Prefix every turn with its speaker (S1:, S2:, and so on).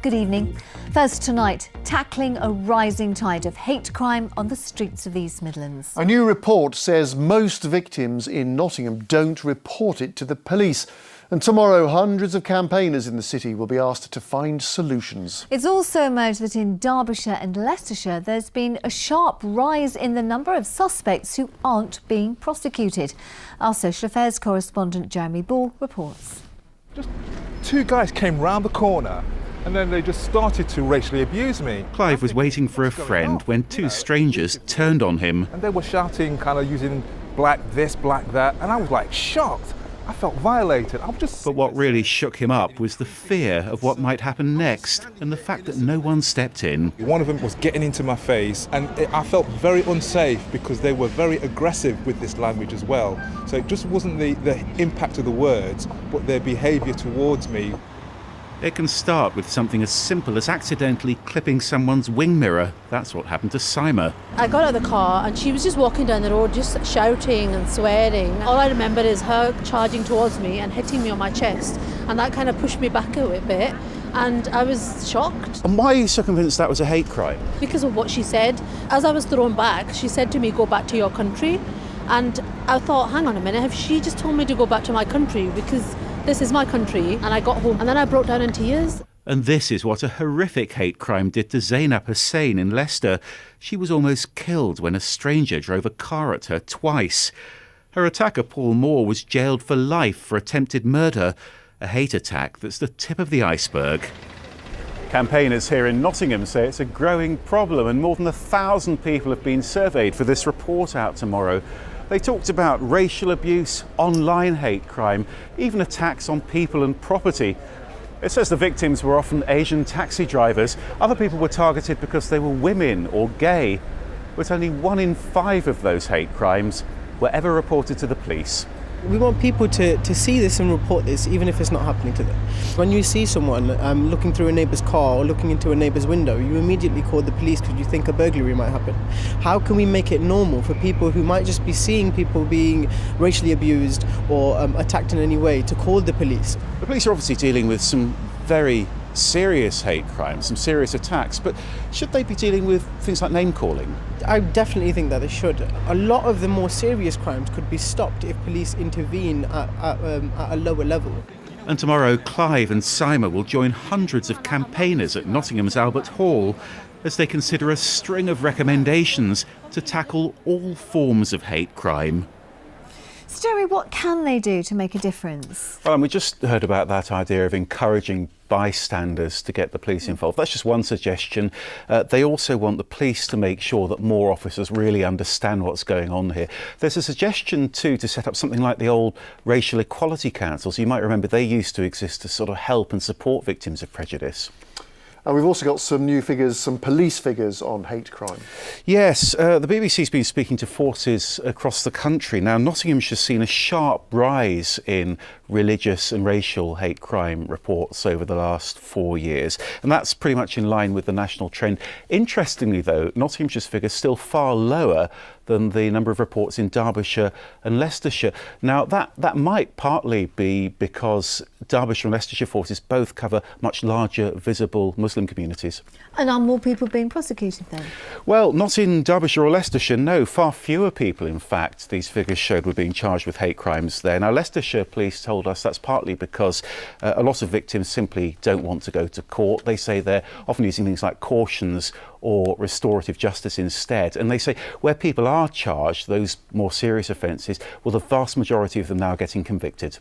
S1: Good evening. First tonight, tackling a rising tide of hate crime on the streets of East Midlands.
S2: A new report says most victims in Nottingham don't report it to the police. And tomorrow, hundreds of campaigners in the city will be asked to find solutions.
S1: It's also emerged that in Derbyshire and Leicestershire, there's been a sharp rise in the number of suspects who aren't being prosecuted. Our social affairs correspondent Jeremy Ball reports.
S3: Just two guys came round the corner and then they just started to racially abuse me.
S4: Clive was waiting for a friend when two strangers turned on him.
S3: And they were shouting, kind of using black this, black that, and I was like shocked. I felt violated.
S4: But what really shook him up was the fear of what might happen next and the fact that no one stepped in.
S3: One of them was getting into my face and I felt very unsafe because they were very aggressive with this language as well. So it just wasn't the impact of the words, but their behaviour towards me.
S4: It can start with something as simple as accidentally clipping someone's wing mirror. That's what happened to Sima.
S5: I got out of the car and she was just walking down the road just shouting and swearing. All I remember is her charging towards me and hitting me on my chest, and that kind of pushed me back a bit and I was shocked.
S4: And why are you so convinced that was a hate crime?
S5: Because of what she said. As I was thrown back, she said to me, "Go back to your country." And I thought, hang on a minute, have she just told me to go back to my country? Because this is my country. And I got home and then I broke down in tears.
S4: And this is what a horrific hate crime did to Zainab Hussain in Leicester. She was almost killed when a stranger drove a car at her twice. Her attacker, Paul Moore, was jailed for life for attempted murder, a hate attack that's the tip of the iceberg. Campaigners here in Nottingham say it's a growing problem, and more than 1,000 people have been surveyed for this report out tomorrow. They talked about racial abuse, online hate crime, even attacks on people and property. It says the victims were often Asian taxi drivers. Other people were targeted because they were women or gay. But only 1 in 5 of those hate crimes were ever reported to the police.
S6: We want people to see this and report this, even if it's not happening to them. When you see someone looking through a neighbour's car or looking into a neighbour's window, you immediately call the police because you think a burglary might happen. How can we make it normal for people who might just be seeing people being racially abused or attacked in any way to call the police?
S4: The police are obviously dealing with some very serious hate crimes, some serious attacks, but should they be dealing with things like name-calling?
S6: I definitely think that they should. A lot of the more serious crimes could be stopped if police intervene at a lower level.
S4: And tomorrow, Clive and Sima will join hundreds of campaigners at Nottingham's Albert Hall as they consider a string of recommendations to tackle all forms of hate crime.
S1: So, Jeremy, what can they do to make a difference?
S4: Well, and we just heard about that idea of encouraging bystanders to get the police involved. That's just one suggestion. They also want the police to make sure that more officers really understand what's going on here. There's a suggestion too to set up something like the old racial equality councils. You might remember they used to exist to sort of help and support victims of prejudice.
S2: And we've also got some new figures, some police figures on hate crime.
S4: Yes, the BBC's been speaking to forces across the country. Now, Nottinghamshire's seen a sharp rise in religious and racial hate crime reports over the last 4 years, and that's pretty much in line with the national trend. Interestingly, though, Nottinghamshire's figure is still far lower than the number of reports in Derbyshire and Leicestershire. Now, that might partly be because Derbyshire and Leicestershire forces both cover much larger, visible Muslim communities.
S1: And are more people being prosecuted then?
S4: Well, not in Derbyshire or Leicestershire, no. Far fewer people, in fact, these figures showed, were being charged with hate crimes there. Now, Leicestershire police told us that's partly because a lot of victims simply don't want to go to court. They say they're often using things like cautions or restorative justice instead. And they say where people are charged, those more serious offences, well, the vast majority of them now are getting convicted.